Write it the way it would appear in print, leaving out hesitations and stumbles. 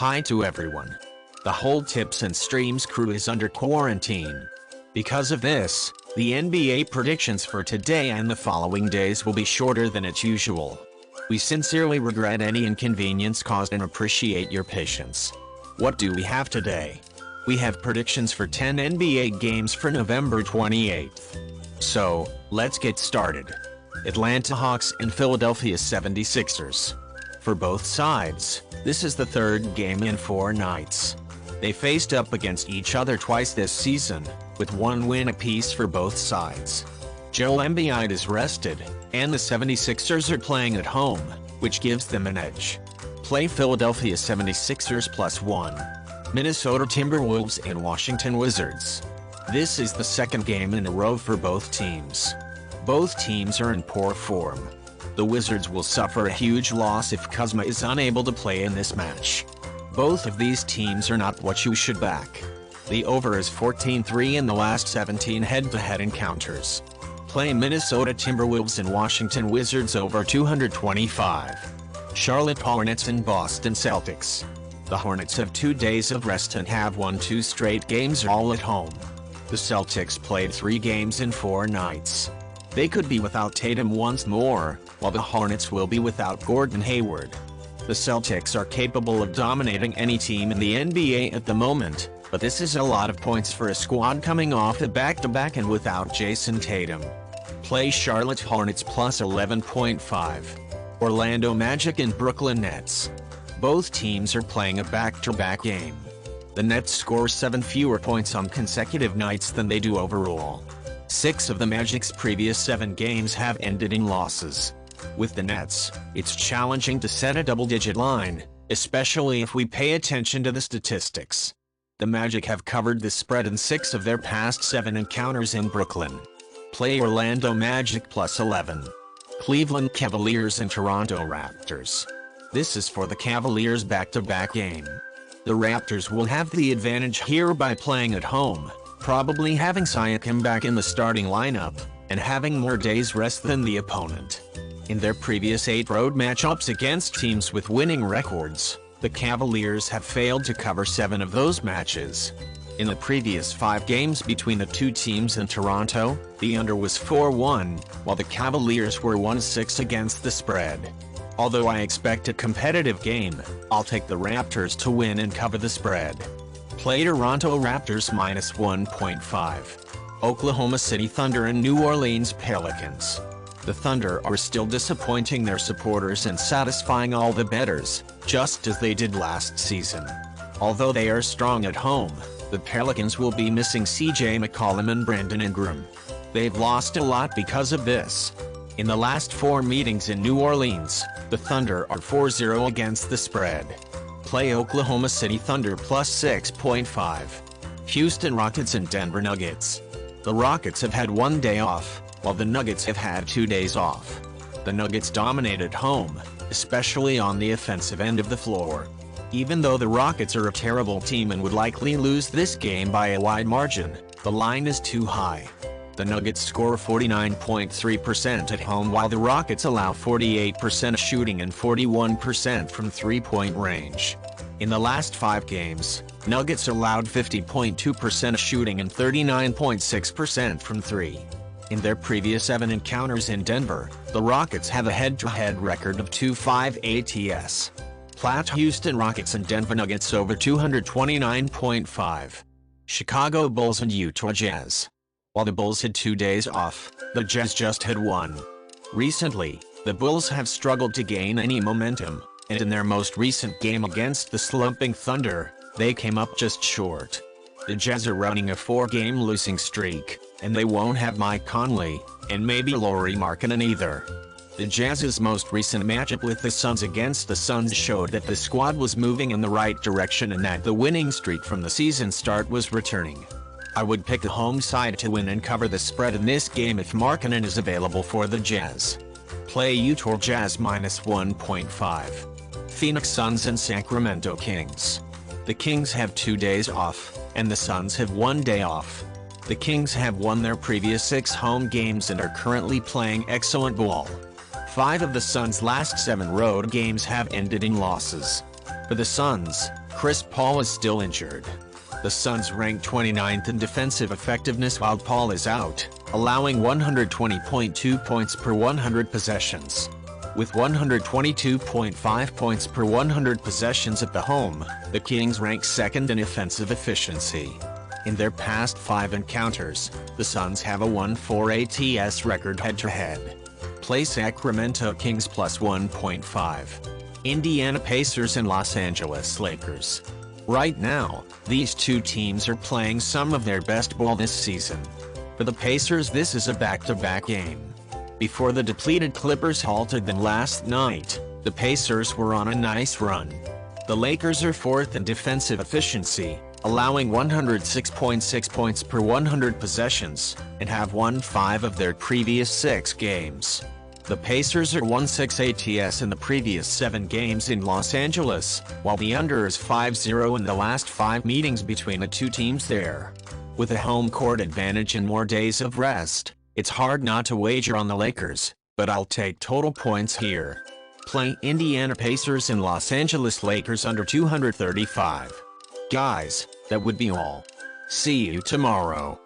Hi to everyone. The whole Tips and Streams crew is under quarantine. Because of this, the NBA predictions for today and the following days will be shorter than its usual. We sincerely regret any inconvenience caused and appreciate your patience. What do we have today? We have predictions for 10 NBA games for November 28th. So, let's get started. Atlanta Hawks and Philadelphia 76ers. For both sides, this is the third game in 4 nights. They faced up against each other twice this season, with 1 win apiece for both sides. Joel Embiid is rested, and the 76ers are playing at home, which gives them an edge. Play Philadelphia 76ers +1. Minnesota Timberwolves and Washington Wizards. This is the second game in a row for both teams. Both teams are in poor form. The Wizards will suffer a huge loss if Kuzma is unable to play in this match. Both of these teams are not what you should back. The over is 14-3 in the last 17 head-to-head encounters. Play Minnesota Timberwolves and Washington Wizards over 225. Charlotte Hornets and Boston Celtics. The Hornets have 2 days of rest and have won 2 straight games all at home. The Celtics played 3 games in 4 nights. They could be without Tatum once more, while the Hornets will be without Gordon Hayward. The Celtics are capable of dominating any team in the NBA at the moment, but this is a lot of points for a squad coming off a back-to-back and without Jason Tatum. Play Charlotte Hornets +11.5. Orlando Magic and Brooklyn Nets. Both teams are playing a back-to-back game. The Nets score 7 fewer points on consecutive nights than they do overall. 6 of the Magic's previous 7 games have ended in losses. With the Nets, it's challenging to set a double-digit line, especially if we pay attention to the statistics. The Magic have covered the spread in 6 of their past 7 encounters in Brooklyn. Play Orlando Magic +11. Cleveland Cavaliers and Toronto Raptors. This is for the Cavaliers' back-to-back game. The Raptors will have the advantage here by playing at home, probably having Siakam back in the starting lineup, and having more days rest than the opponent. In their previous 8 road matchups against teams with winning records, the Cavaliers have failed to cover 7 of those matches. In the previous 5 games between the two teams in Toronto, the under was 4-1, while the Cavaliers were 1-6 against the spread. Although I expect a competitive game, I'll take the Raptors to win and cover the spread. Play Toronto Raptors -1.5. Oklahoma City Thunder and New Orleans Pelicans. The Thunder are still disappointing their supporters and satisfying all the bettors, just as they did last season. Although they are strong at home, the Pelicans will be missing CJ McCollum and Brandon Ingram. They've lost a lot because of this. In the last 4 meetings in New Orleans, the Thunder are 4-0 against the spread. Play Oklahoma City Thunder +6.5. Houston Rockets and Denver Nuggets. The Rockets have had 1 day off, while the Nuggets have had 2 days off. The Nuggets dominate at home, especially on the offensive end of the floor. Even though the Rockets are a terrible team and would likely lose this game by a wide margin, the line is too high. The Nuggets score 49.3% at home while the Rockets allow 48% shooting and 41% from 3-point range. In the last 5 games, Nuggets allowed 50.2% shooting and 39.6% from 3. In their previous 7 encounters in Denver, the Rockets have a head-to-head record of 2-5 ATS. Plat Houston Rockets and Denver Nuggets over 229.5. Chicago Bulls and Utah Jazz. While the Bulls had 2 days off, the Jazz just had 1. Recently, the Bulls have struggled to gain any momentum, and in their most recent game against the slumping Thunder, they came up just short. The Jazz are running a 4-game losing streak, and they won't have Mike Conley, and maybe Lauri Markkanen either. The Jazz's most recent matchup with the Suns against the Suns showed that the squad was moving in the right direction and that the winning streak from the season start was returning. I would pick the home side to win and cover the spread in this game if Markkanen is available for the Jazz. Play Utah Jazz -1.5. Phoenix Suns and Sacramento Kings. The Kings have 2 days off, and the Suns have 1 day off. The Kings have won their previous 6 home games and are currently playing excellent ball. 5 of the Suns' last 7 road games have ended in losses. For the Suns, Chris Paul is still injured. The Suns rank 29th in defensive effectiveness while Paul is out, allowing 120.2 points per 100 possessions. With 122.5 points per 100 possessions at the home, the Kings rank second in offensive efficiency. In their past 5 encounters, the Suns have a 1-4 ATS record head-to-head. Play Sacramento Kings plus 1.5. Indiana Pacers and Los Angeles Lakers. Right now, these two teams are playing some of their best ball this season. For the Pacers, this is a back-to-back game. Before the depleted Clippers halted them last night, the Pacers were on a nice run. The Lakers are 4th in defensive efficiency, allowing 106.6 points per 100 possessions, and have won 5 of their previous 6 games. The Pacers are 1-6 ATS in the previous 7 games in Los Angeles, while the under is 5-0 in the last 5 meetings between the two teams there. With a home court advantage and more days of rest, it's hard not to wager on the Lakers, but I'll take total points here. Play Indiana Pacers and Los Angeles Lakers under 235. Guys, that would be all. See you tomorrow.